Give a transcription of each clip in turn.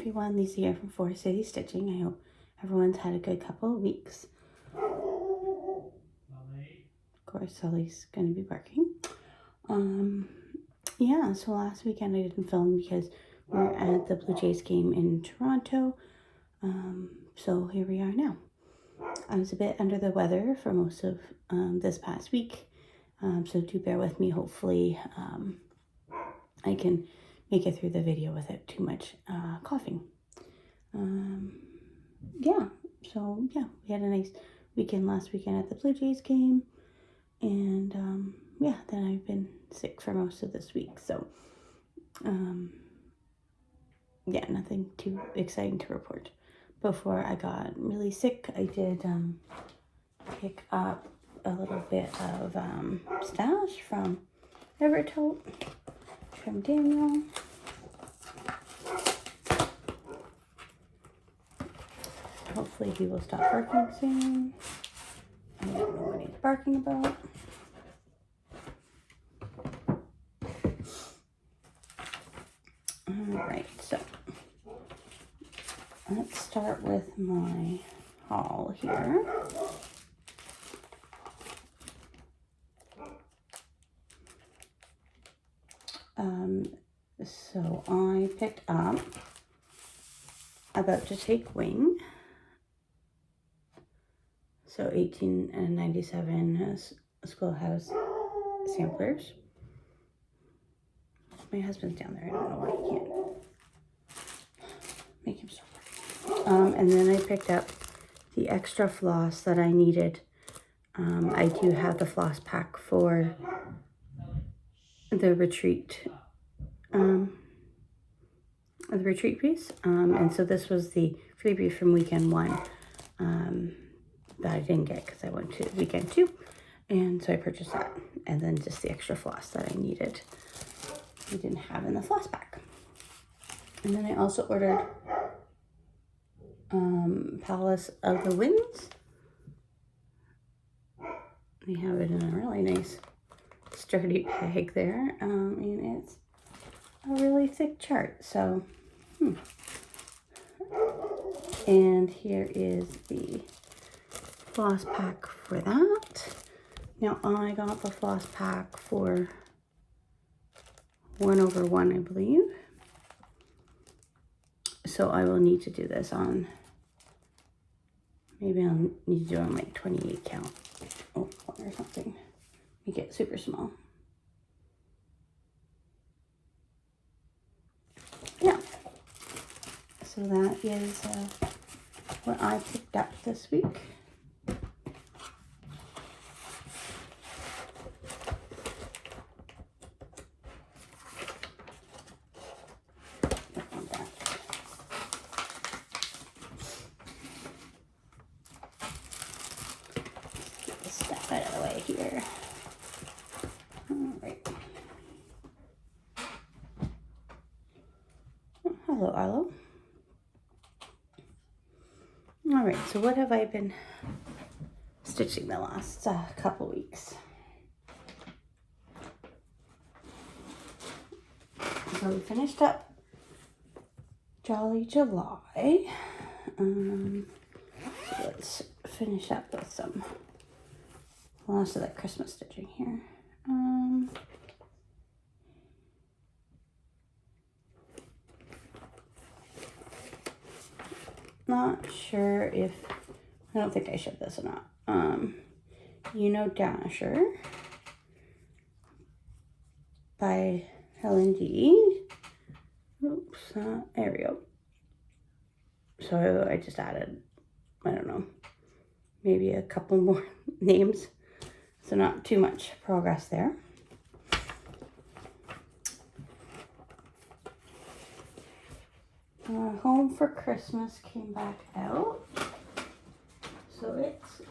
everyone, Lisa here from Forest City Stitching. I hope everyone's had a good couple of weeks. Of course, Sully's going to be barking. Yeah, so last weekend I didn't film because we were at the Blue Jays game in Toronto. So here we are now. I was a bit under the weather for most of this past week. So do bear with me. Hopefully I can make it through the video without too much coughing. Yeah, so yeah, we had a nice weekend last weekend at the Blue Jays game. And yeah, then I've been sick for most of this week. So yeah, nothing too exciting to report. Before I got really sick, I did pick up a little bit of stash from Evertote from Daniel. Hopefully he will stop barking soon. I don't know what he's barking about. Alright, so let's start with my haul here. So I picked up About to Take Wing. So 1897 Schoolhouse samplers. My husband's down there. I don't know why he can't make him stop. And then I picked up the extra floss that I needed. I do have the floss pack for the retreat piece. And so this was the freebie from weekend 1 that I didn't get because I went to weekend 2. And so I purchased that. And then just the extra floss that I needed. We didn't have in the floss pack. And then I also ordered Palace of the Winds. They have it in a really nice sturdy bag there. And it's a really thick chart. So, And here is the floss pack for that. Now I got the floss pack for 1/1, I believe. So I will need to do this on, maybe I'll need to do on like 28 count or something. Make it super small. Yeah. So that is what I picked up this week. Out of the way here. All right. Oh, hello, Arlo. All right, so what have I been stitching the last couple weeks? So we finished up Jolly July. So let's finish up with some last of that Christmas stitching here. Not sure if, I don't think I showed this or not. You Know Dasher by Helen D. Oops, there we go. So I just added, I don't know, maybe a couple more names. So not too much progress there. Home for Christmas came back out. So it's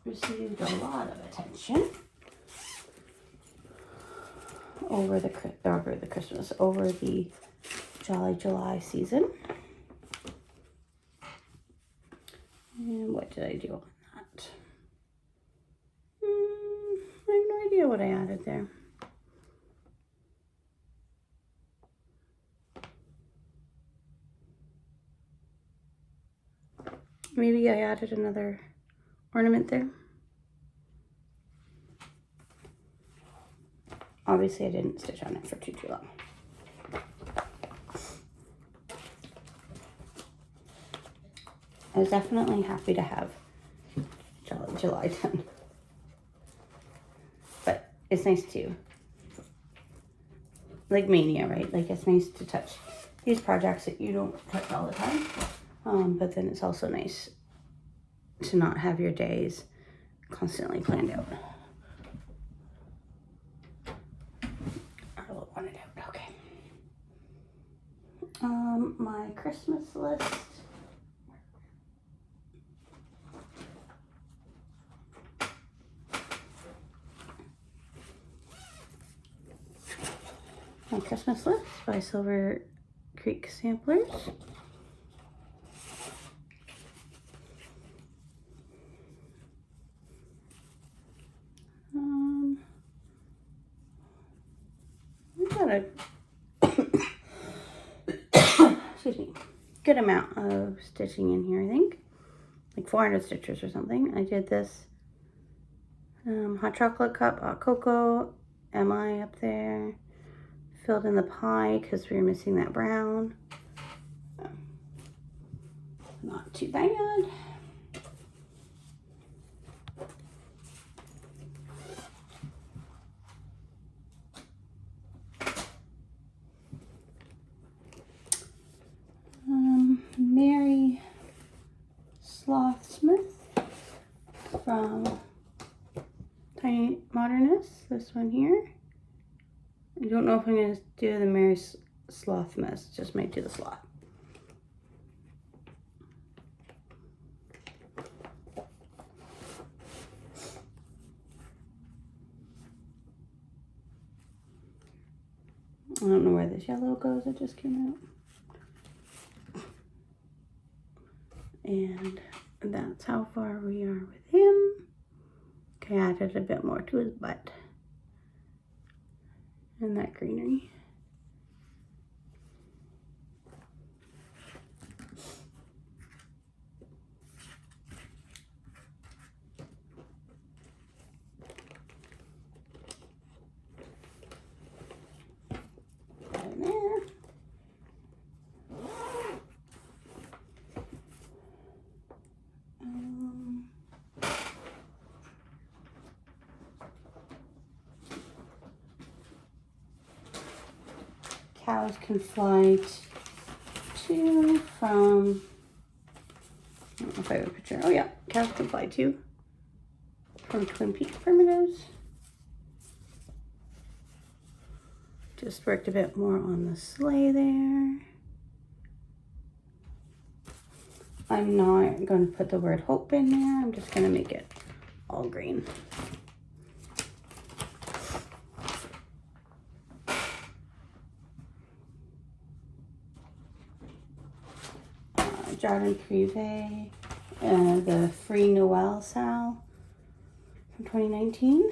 received a lot of attention over the Jolly July season. And what did I do on that? I have no idea what I added there. Maybe I added another ornament there. Obviously I didn't stitch on it for too long. I was definitely happy to have July done. But it's nice too. Like Mania, right? Like it's nice to touch these projects that you don't touch all the time. But then it's also nice to not have your days constantly planned out. I will want it out. Okay. My Christmas list. My Christmas list by Silver Creek Samplers. We got a excuse me, good amount of stitching in here, I think. Like 400 stitches or something. I did this hot chocolate cup, hot cocoa, MI up there. Filled in the pie because we were missing that brown. Not too bad. Mary Slothsmith from Tiny Modernist. This one here. I don't know if I'm going to do the Mary Slothmas, just might do the sloth. I don't know where this yellow goes, it just came out. And that's how far we are with him. Okay, I added a bit more to his butt. And that greenery. Cows Can Fly Too from, I don't know if I have a picture. Oh yeah, Cows Can Fly Too from Twin Peaks Primitives. Just worked a bit more on the sleigh there. I'm not going to put the word hope in there. I'm just going to make it all green. Jardin Privé, the Free Noel Sal from 2019.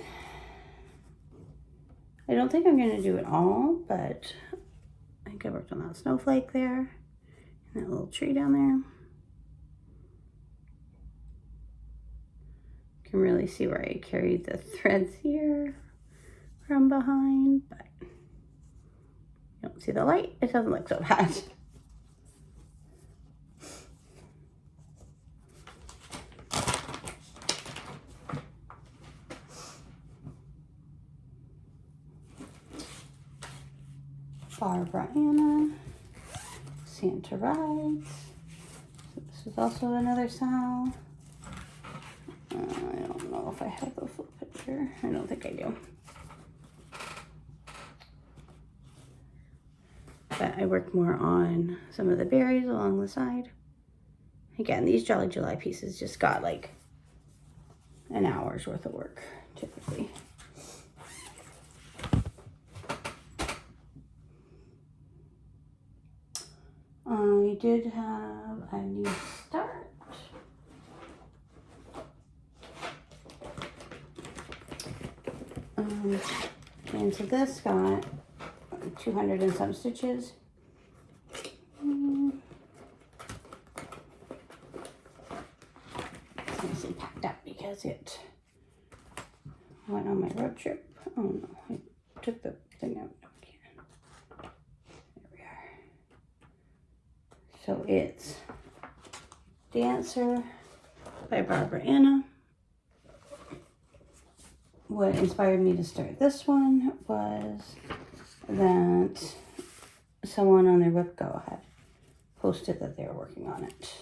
I don't think I'm going to do it all, but I think I worked on that snowflake there and that little tree down there. You can really see where I carried the threads here from behind, but you don't see the light. It doesn't look so bad. Barbara Anna, Santa Rides. So this is also another Sal. I don't know if I have the full picture. I don't think I do. But I worked more on some of the berries along the side. Again, these Jolly July pieces just got like an hour's worth of work, typically. We did have a new start. And so this got 200 and some stitches. as it went on my road trip. Oh no, I took the thing out. There we are. So it's Dancer by Barbara Anna. What inspired me to start this one was that someone on their WebGo had posted that they were working on it.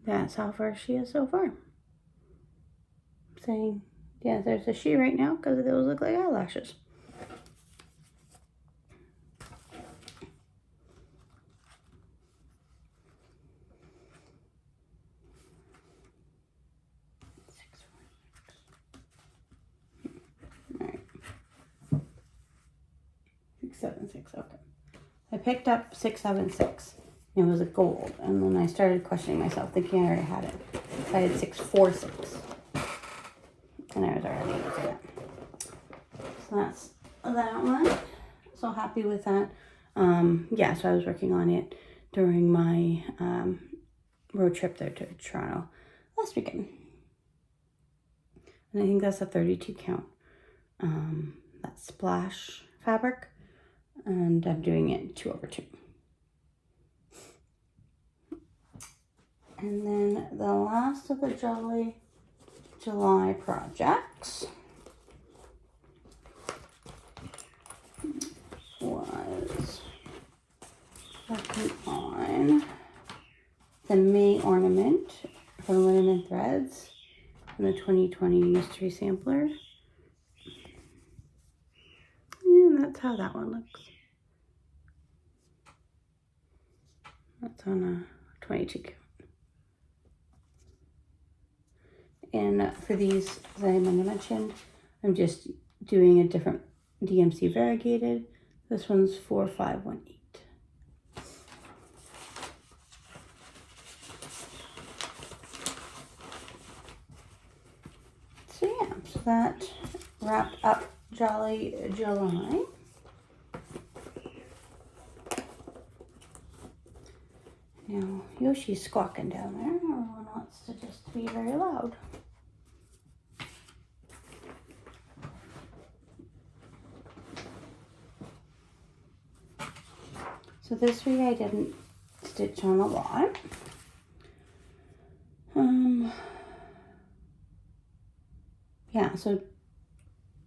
And that's how far she is so far. Saying, yeah, there's a she right now because those look like eyelashes. Alright. 676, okay. I picked up 676. It was a gold, and then I started questioning myself, thinking I already had it. So I had 646, and I was already using it. So that's that one. So happy with that. Yeah, so I was working on it during my road trip there to Toronto last weekend. And I think that's a 32 count. That splash fabric. And I'm doing it 2/2. And then the last of the Jolly July projects was working on the May ornament from Linen and Threads and the 2020 Mystery Sampler. And that's how that one looks. That's on a 22 count. And for these that I mentioned, I'm just doing a different DMC variegated. This one's 4518. So yeah, so that wrapped up Jolly July. Now Yoshi's squawking down there. Everyone wants to just be very loud. So this week I didn't stitch on a lot. Yeah, so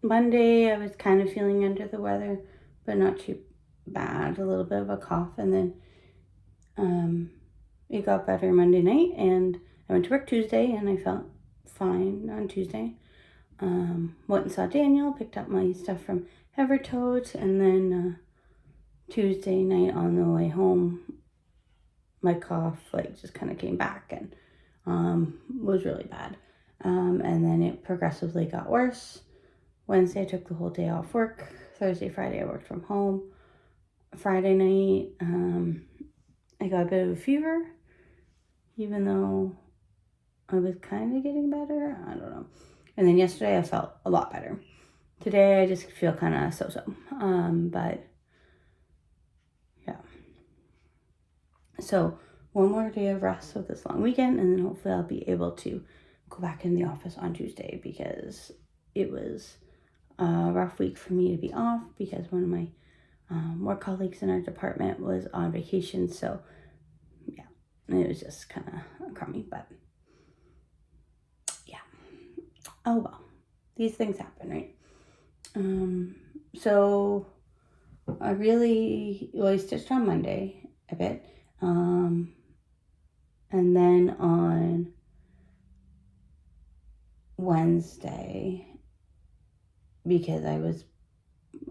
Monday I was kind of feeling under the weather, but not too bad. A little bit of a cough, and then it got better Monday night, and I went to work Tuesday, and I felt fine on Tuesday. Went and saw Daniel, picked up my stuff from Evertote, and then Tuesday night on the way home, my cough just kind of came back and was really bad. And then it progressively got worse. Wednesday I took the whole day off work. Thursday, Friday I worked from home. Friday night I got a bit of a fever, even though I was kind of getting better. I don't know. And then yesterday I felt a lot better. Today I just feel kind of so-so. But yeah. So one more day of rest with this long weekend, and then hopefully I'll be able to go back in the office on Tuesday, because it was a rough week for me to be off because one of my work colleagues in our department was on vacation. So yeah, it was just kind of crummy, but yeah. Oh well, these things happen, right? So I stitched on Monday a bit. And then on Wednesday, because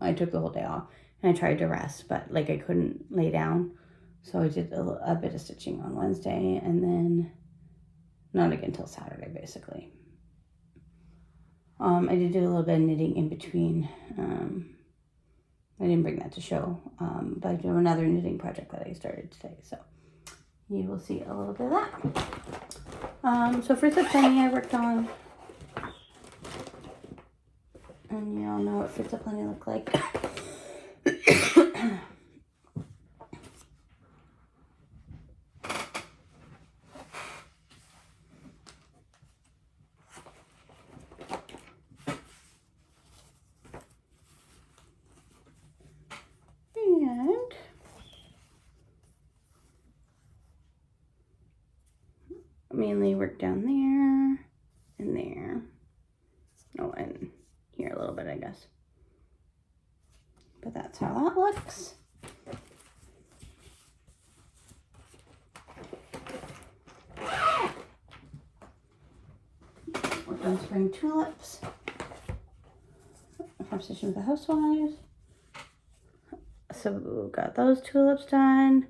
I took the whole day off and I tried to rest, but I couldn't lay down. So I did a bit of stitching on Wednesday, and then not again until Saturday, basically. I did do a little bit of knitting in between. I didn't bring that to show, but I do have another knitting project that I started today, so you will see a little bit of that. So Fruits of Plenty I worked on, and you all know what Fruits of Plenty look like. mainly work down there and there. Oh, and here a little bit, I guess. But that's how that looks. Work on spring tulips. A conversation with the housewives. So got those tulips done.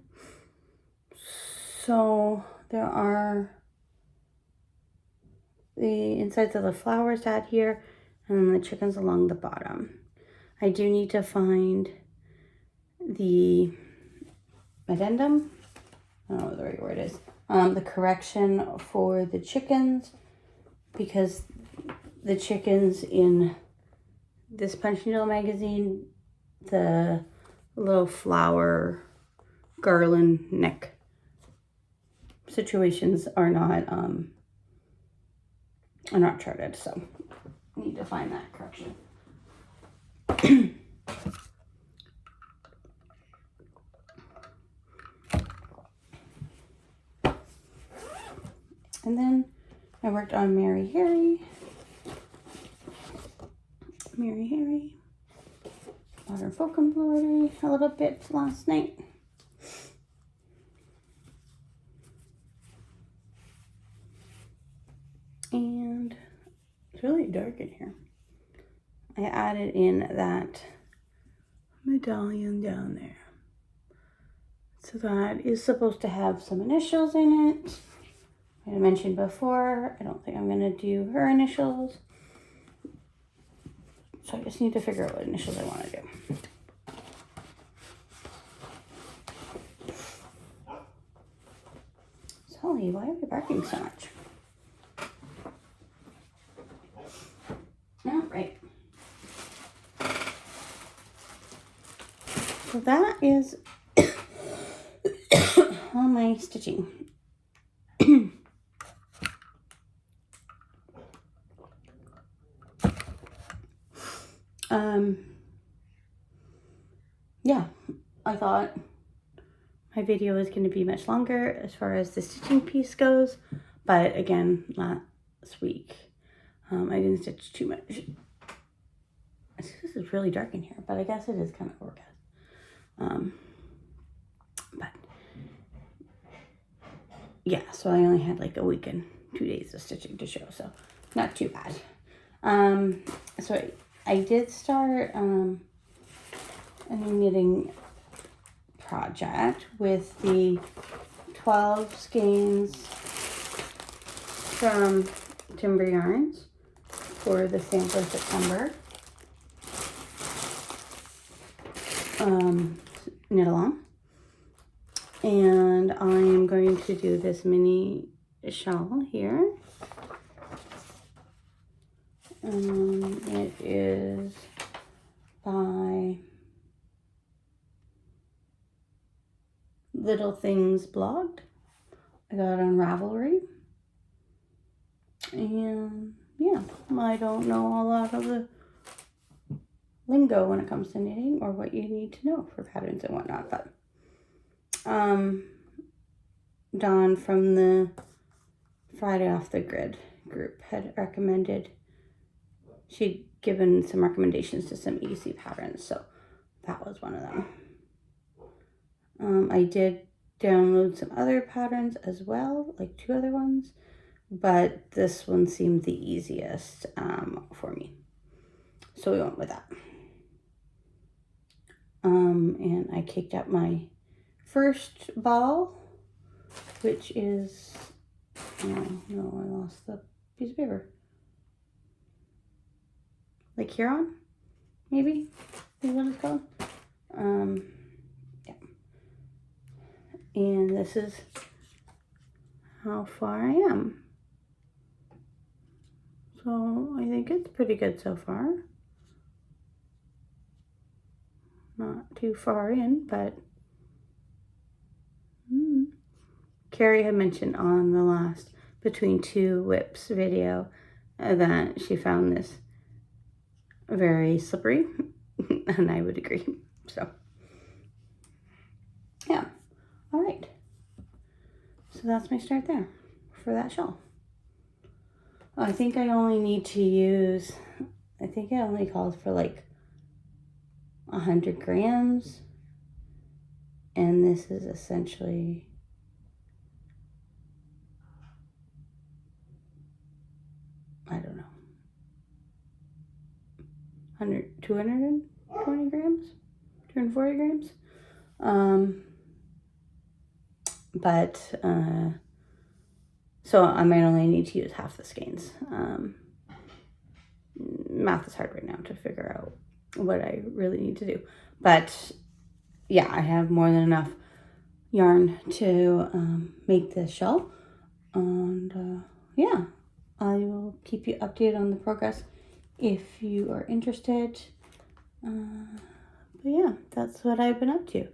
So there are the insides of the flowers to add here, and then the chickens along the bottom. I do need to find the addendum. I don't know what the right word is. The correction for the chickens, because the chickens in this Punch Needle magazine, the little flower garland neck situations are not charted, so I need to find that correction. And then I worked on Mary Harry. Modern folk embroidery a little bit last night. And it's really dark in here. I added in that medallion down there. So that is supposed to have some initials in it. I mentioned before, I don't think I'm going to do her initials. So I just need to figure out what initials I want to do. Sully, why are we barking so much? All right. So that is all my stitching. Yeah, I thought my video was going to be much longer as far as the stitching piece goes, but again, last week I didn't stitch too much. This is really dark in here, but I guess it is kind of overcast. But yeah, so I only had like a week and 2 days of stitching to show, so not too bad. So I did start a knitting project with the 12 skeins from Timber Yarns for the sample of September knit along. And I am going to do this mini shawl here. It is by Little Things Blogged. I got it on Ravelry. And yeah, I don't know a lot of the lingo when it comes to knitting or what you need to know for patterns and whatnot, but Dawn from the Friday Off the Grid group had recommended, she'd given some recommendations to some easy patterns, so that was one of them. I did download some other patterns as well, like 2 other ones, but this one seemed the easiest for me, so we went with that. And I caked up my first ball, which is, no, I lost the piece of paper. Like Huron, maybe is what it's called. Yeah. And this is how far I am. So I think it's pretty good so far. Not too far in, but Carrie had mentioned on the last Between Two Whips video that she found this very slippery, and I would agree. So yeah, all right. So that's my start there for that shawl. I think I only need to use, I think it only calls for like 100 grams. And this is essentially, I don't know, 220 grams, 240 grams. So I might only need to use half the skeins. Math is hard right now to figure out what I really need to do. But yeah, I have more than enough yarn to make this shawl. And yeah, I will keep you updated on the progress if you are interested. But yeah, that's what I've been up to.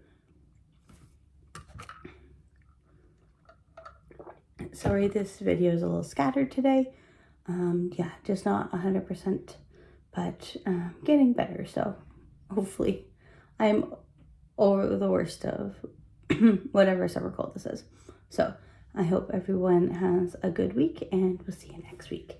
Sorry, this video is a little scattered today. Yeah, just not 100%, but getting better. So hopefully I'm over the worst of whatever summer cold this is. So I hope everyone has a good week, and we'll see you next week.